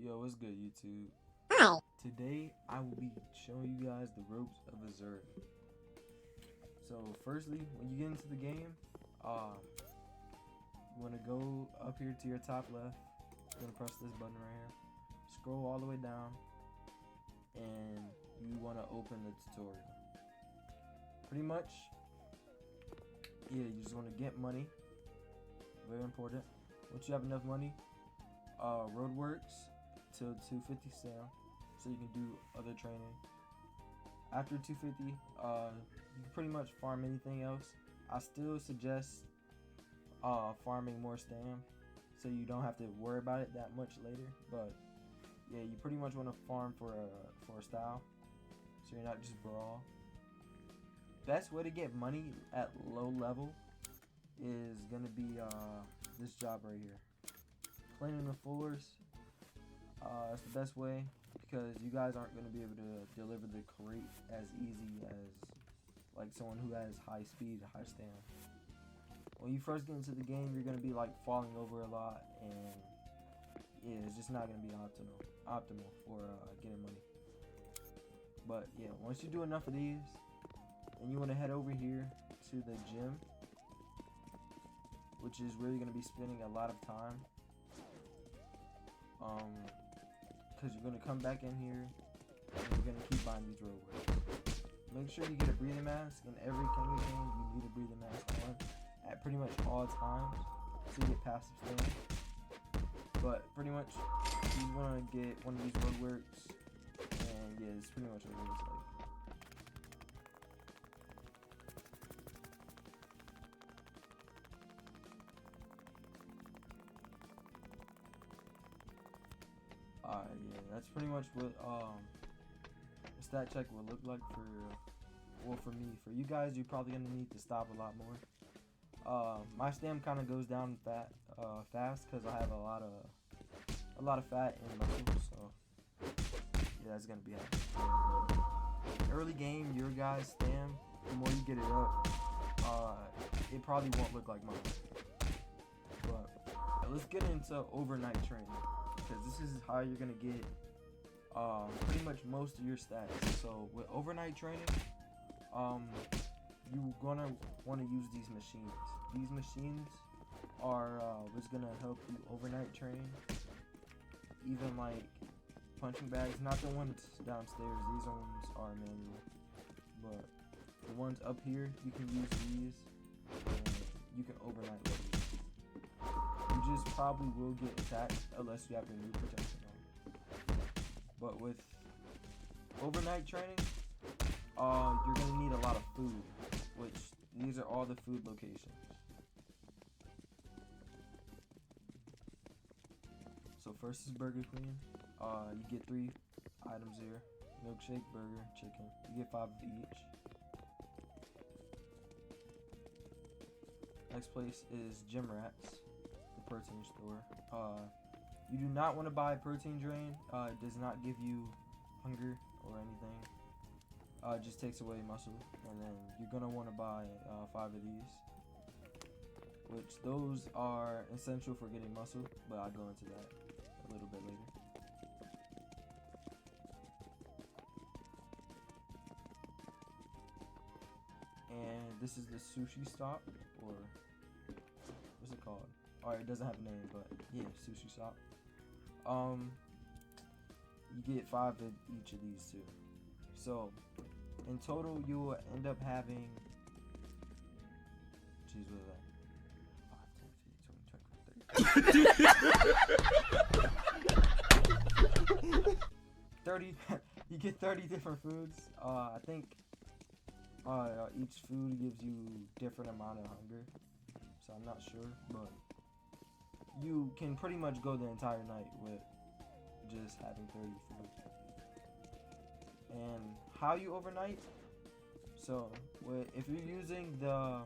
Yo, what's good, YouTube? Hi. Today, I will be showing you guys the ropes of Asura. So, firstly, when you get into the game, you want to go up here to your top left. You're going to press this button right here. Scroll all the way down, and you want to open the tutorial. Pretty much, yeah, you just want to get money. Very important. Once you have enough money, Roadworks till 250 sale, so you can do other training. After 250, you can pretty much farm anything else. I still suggest farming more stam, so you don't have to worry about it that much later. But yeah, you pretty much want to farm for a style, so you're not just brawl. Best way to get money at low level is gonna be this job right here, cleaning the floors. It's the best way because you guys aren't gonna be able to deliver the crate as easy as like someone who has high speed, high stamina. When you first get into the game, you're gonna be like falling over a lot, and yeah, it's just not gonna be optimal for getting money. But yeah, once you do enough of these, and you want to head over here to the gym, which is where you're gonna be spending a lot of time. Because you're gonna come back in here and you're gonna keep buying these roadworks. Make sure you get a breathing mask. In every Kenga game, you need a breathing mask on at pretty much all times to get passive stamina. But pretty much, you want to get one of these roadworks, and yeah, it's pretty much what it looks like. Yeah, that's pretty much what a stat check will look like for me. For you guys, you're probably gonna need to stop a lot more. My stam kind of goes down fast because I have a lot of fat in muscle, so yeah, that's gonna be happening. Early game, your guys' stam, the more you get it up, it probably won't look like mine. But let's get into overnight training, because this is how you're gonna get pretty much most of your stats. So with overnight training, you're gonna want to use these machines. These machines are what's gonna help you overnight train. Even like punching bags, not the ones downstairs. These ones are manual, but the ones up here, you can use these, and you can overnight load these. You just probably will get attacked unless you have your new protection on. But with overnight training, you're gonna need a lot of food, which these are all the food locations. So first is Burger Queen. You get 3 items here: milkshake, burger, chicken. You get 5 of each. Next place is Gym Rats, the protein store. You do not want to buy a protein drain. It does not give you hunger or anything. It just takes away muscle. And then you're gonna want to buy 5 of these, which those are essential for getting muscle, but I'll go into that a little bit later. And this is the sushi stop, or what's it called? Alright, it doesn't have a name, but yeah, sushi stop. You get 5 of each of these too. So in total, you will end up having, jeez, what is that? 5, 10, 15, 20, 30. 30. You get 30 different foods. I think each food gives you different amount of hunger, so I'm not sure, but you can pretty much go the entire night with just having 30 food. And how you overnight? So if you're using the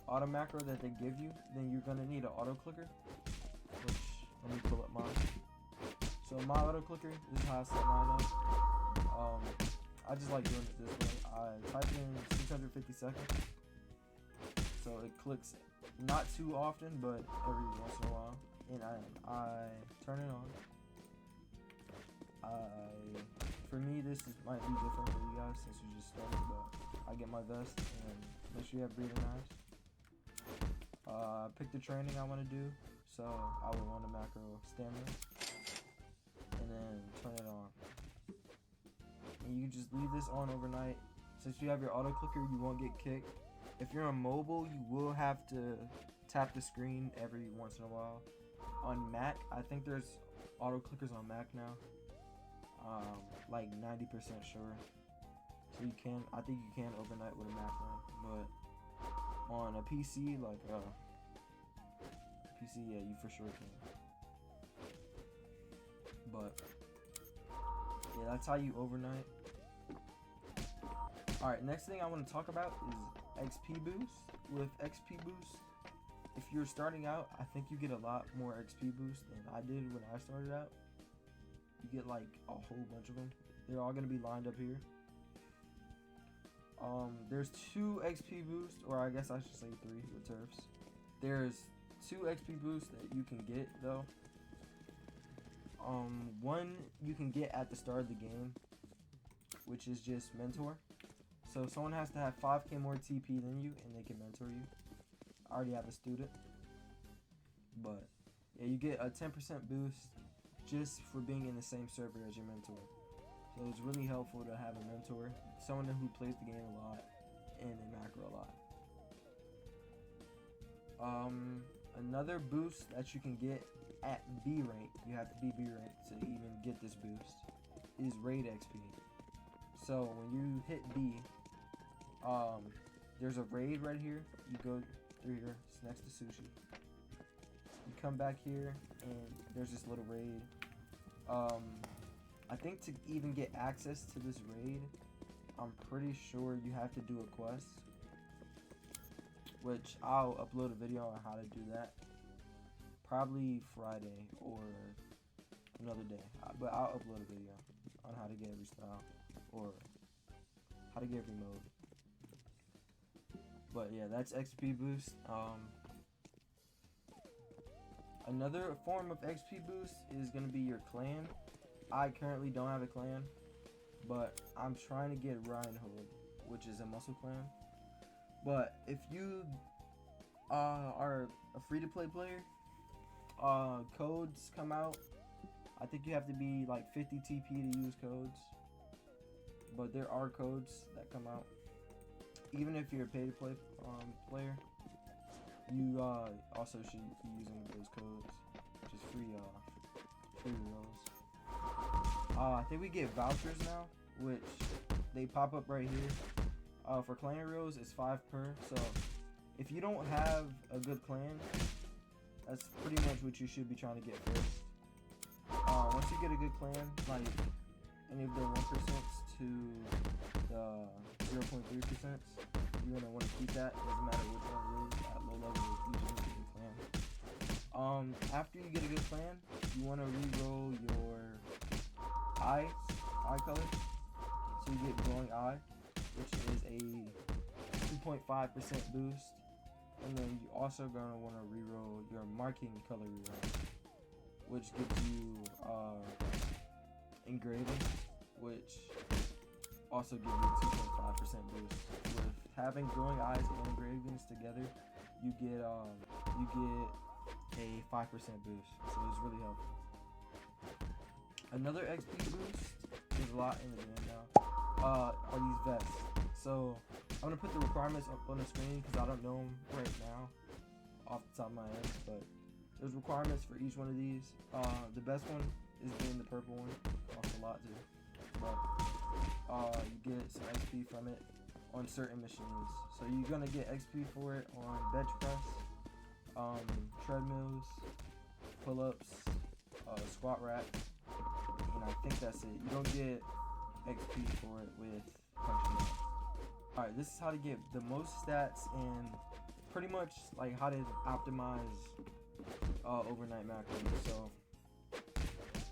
auto macro that they give you, then you're gonna need an auto clicker, which, let me pull up mine. So my auto clicker, this is how I set mine up. I just like doing it this way. I type in 650 seconds, so it clicks not too often, but every once in a while, and I turn it on. this might be different for you guys since you just started, but I get my vest and make sure you have breathing eyes. Pick the training I want to do, so I would want a macro stamina, and then turn it on. And you just leave this on overnight. Since you have your auto clicker, you won't get kicked. If you're on mobile, you will have to tap the screen every once in a while. On Mac, I think there's auto clickers on Mac now. Like 90% sure. So I think you can overnight with a Mac one, but on a PC, like PC, yeah, you for sure can. But yeah, that's how you overnight. Alright, next thing I want to talk about is XP boost. With XP boost, if you're starting out, I think you get a lot more XP boost than I did when I started out. You get like a whole bunch of them. They're all going to be lined up here. There's 2 XP boosts, or I guess I should say 3 with turfs. There's 2 XP boosts that you can get though. One you can get at the start of the game, which is just mentor. So someone has to have 5k more TP than you and they can mentor you. I already have a student. But yeah, you get a 10% boost just for being in the same server as your mentor. So it's really helpful to have a mentor, someone who plays the game a lot and they macro a lot. Another boost that you can get at B rank, you have to be B rank to even get this boost, is raid XP. So when you hit B, there's a raid right here. You go through here, it's next to sushi. You come back here and there's this little raid. I think to even get access to this raid, I'm pretty sure you have to do a quest, which I'll upload a video on how to do that probably Friday or another day, but I'll upload a video on how to get every style or how to get every mode. But yeah, that's XP boost. Another form of XP boost is going to be your clan. I currently don't have a clan, but I'm trying to get Reinhold, which is a muscle clan. But if you are a free-to-play player, codes come out. I think you have to be like 50 TP to use codes, but there are codes that come out. Even if you're a pay-to-play player, you also should be using those codes, which is free rolls. I think we get vouchers now, which they pop up right here. For clan reels, it's 5 per. So if you don't have a good clan, that's pretty much what you should be trying to get first. Once you get a good clan, like any of their 1% to the 0.3%, you're gonna want to keep that. Doesn't matter which one it is at low level. You should get a good clan. After you get a good clan, you want to re-roll your eye color, so you get glowing eye, which is a 2.5% boost. And then you also gonna want to re-roll your marking color reroll, which gives you engraving, which also gives you a 2.5% boost. With having glowing eyes and engravings together, you get a 5% boost. So it's really helpful. Another XP boost, there's a lot in the game now, are these vests. So I'm gonna put the requirements up on the screen because I don't know them right now off the top of my head, but there's requirements for each one of these. The best one is being the purple one. Costs a lot too, but you get some XP from it on certain machines. So you're gonna get XP for it on bench press, treadmills, pull-ups, squat rack, and I think that's it. You don't get XP for it with punching up. Alright, this is how to get the most stats and pretty much like how to optimize overnight macros. So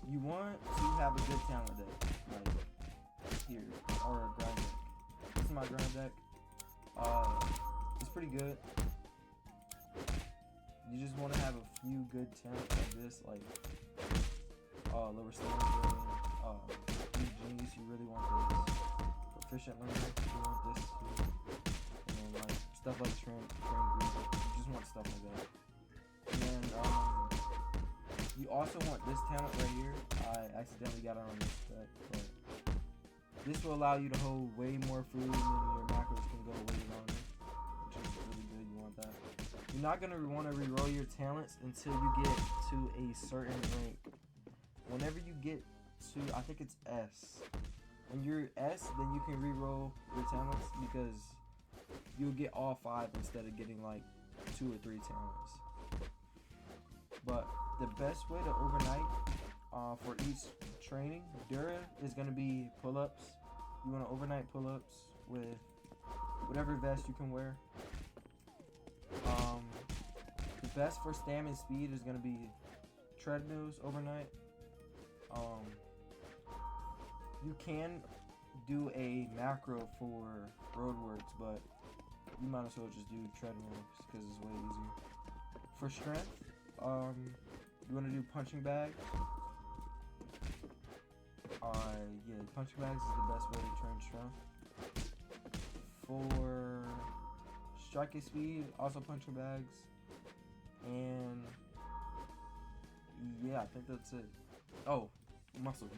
you want to have a good talent deck, like here, or a grind deck. This is my grind deck. It's pretty good. You just want to have a few good talents like this, like lower stamina, Genius, you really want this. Proficient learner, you want this too. And then like stuff like train group, you just want stuff like that. And then you also want this talent right here. I accidentally got it on this deck, but this will allow you to hold way more food, meaning your macros can go way longer, which is really good. You want that. You're not gonna want to reroll your talents until you get to a certain rank. Whenever you get to, I think it's S. When you're S, then you can reroll your talents because you'll get all 5 instead of getting like 2 or 3 talents. But the best way to overnight for each training, Dura is going to be pull-ups. You want to overnight pull-ups with whatever vest you can wear. The best for stamina and speed is going to be treadmills overnight. You can do a macro for roadworks, but you might as well just do treadmills because it's way easier. For strength, you want to do punching bags. Yeah, punching bags is the best way to train strength. For striking speed, also punching bags. And yeah, I think that's it. Oh, muscle.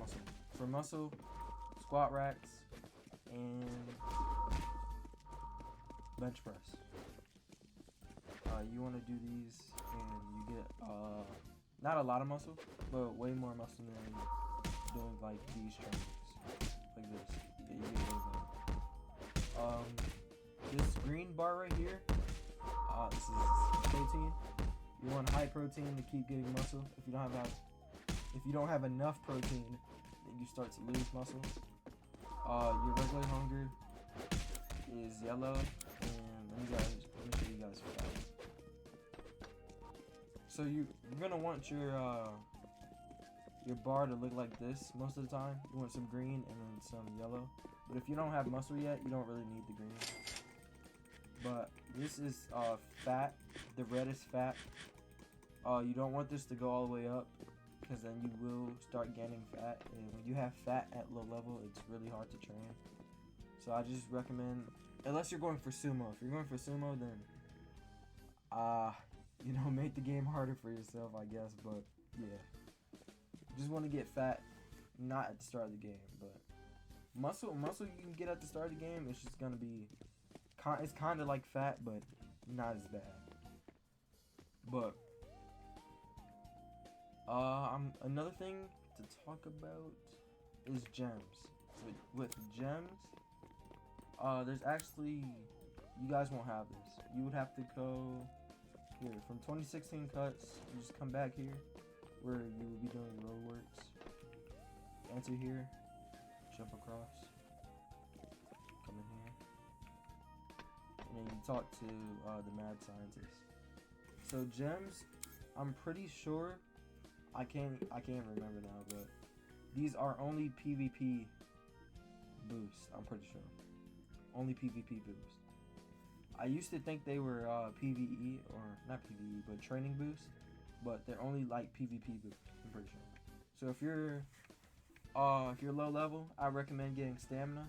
For muscle, squat racks and bench press. You want to do these and you get not a lot of muscle, but way more muscle than doing like these trainings, like this. Yeah, you get way more. This green bar right here, this is protein. You want high protein to keep getting muscle. If you don't have enough protein, then you start to lose muscle. Your regular hunger is yellow, and let me show you guys fat. So you're gonna want your bar to look like this most of the time. You want some green and then some yellow. But if you don't have muscle yet, you don't really need the green. But this is fat. The red is fat. You don't want this to go all the way up, because then you will start gaining fat, and when you have fat at low level, it's really hard to train. So I just recommend, unless you're going for sumo. If you're going for sumo, then make the game harder for yourself, I guess. But yeah, just want to get fat, not at the start of the game, but muscle you can get at the start of the game. It's just gonna be, it's kind of like fat, but not as bad. But another thing to talk about is gems. With gems, there's actually, you guys won't have this. You would have to go here from 2016 cuts. You just come back here where you will be doing roadworks. Enter here, jump across, come in here, and then you talk to the mad scientist. So gems, I'm pretty sure, I can't remember now, but these are only PvP boosts. I'm pretty sure, only PvP boosts. I used to think they were PvE, or not PvE, but training boosts, but they're only like PvP boosts. I'm pretty sure. So if you're low level, I recommend getting stamina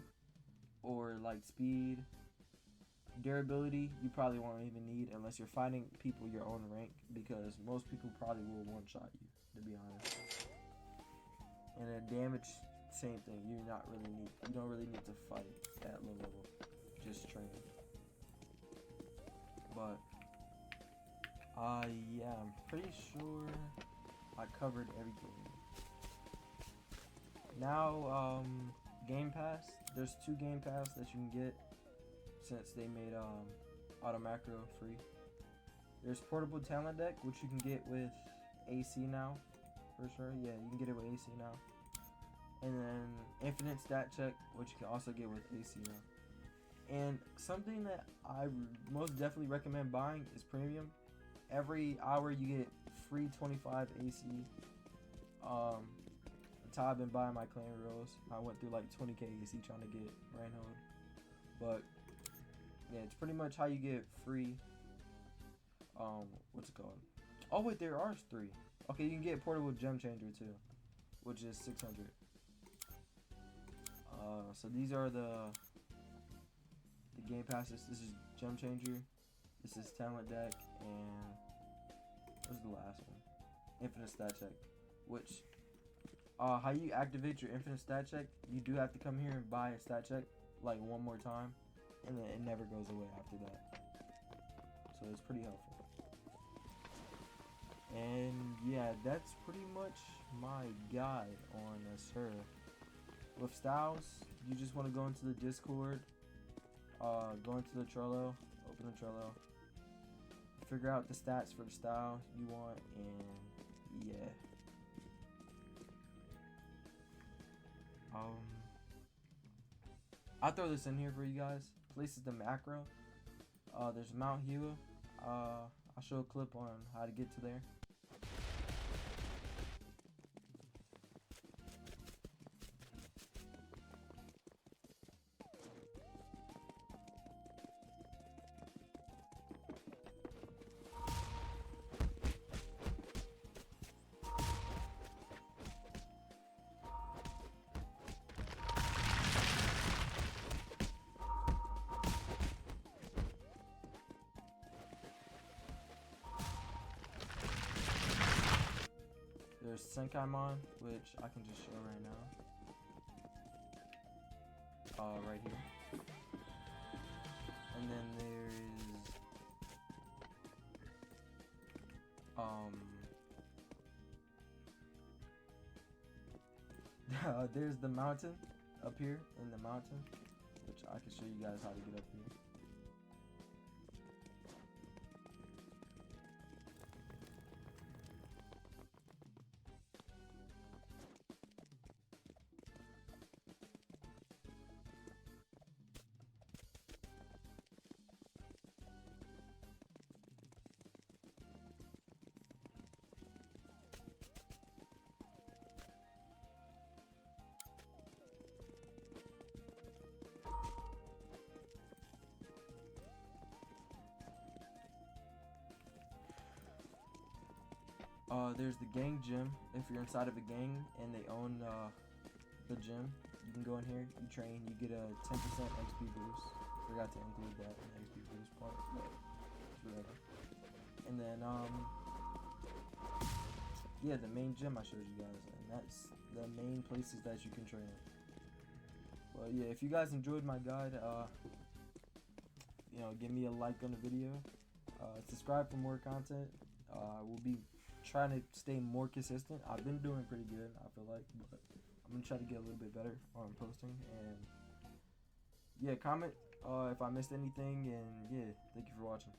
or like speed. Durability, you probably won't even need unless you're fighting people your own rank, because most people probably will one-shot you, to be honest. And then damage, same thing. You don't really need to fight at low level. Just train. But yeah, I'm pretty sure I covered everything. Now, Game Pass. There's 2 Game Pass that you can get since they made Auto Macro free. There's Portable Talent Deck, which you can get with AC now, for sure. Yeah, you can get it with AC now. And then Infinite Stat Check, which you can also get with AC now. And something that I most definitely recommend buying is Premium. Every hour you get free 25 AC. That's how I've been buying my clan rolls. I went through like 20k AC trying to get Reinhold. But yeah, it's pretty much how you get free. What's it called? Oh wait, there are 3. Okay, you can get Portable Gem Changer too, which is 600. So these are the game passes. This is Gem Changer. This is Talent Deck, and what's the last one? Infinite Stat Check. Which, how you activate your Infinite Stat Check, you do have to come here and buy a Stat Check like one more time, and then it never goes away after that. So it's pretty helpful. And yeah, that's pretty much my guide on Asura. With styles, you just want to go into the Discord, go into the Trello, open the Trello, figure out the stats for the style you want, and yeah. I'll throw this in here for you guys. Places the macro. There's Mount Hua. I'll show a clip on how to get to there. There's Senkaimon, which I can just show right now. Right here. And then there's there's the mountain up here in the mountain, which I can show you guys how to get up here. There's the gang gym. If you're inside of a gang and they own the gym, you can go in here, you train, you get a 10% XP boost. Forgot to include that in the XP boost part, but it's whatever. And then, yeah, the main gym I showed you guys, and that's the main places that you can train. Well, yeah, if you guys enjoyed my guide, you know, give me a like on the video, subscribe for more content. We'll be trying to stay more consistent. I've been doing pretty good, I feel like, but I'm gonna try to get a little bit better on posting. And yeah, comment if I missed anything, and yeah, thank you for watching.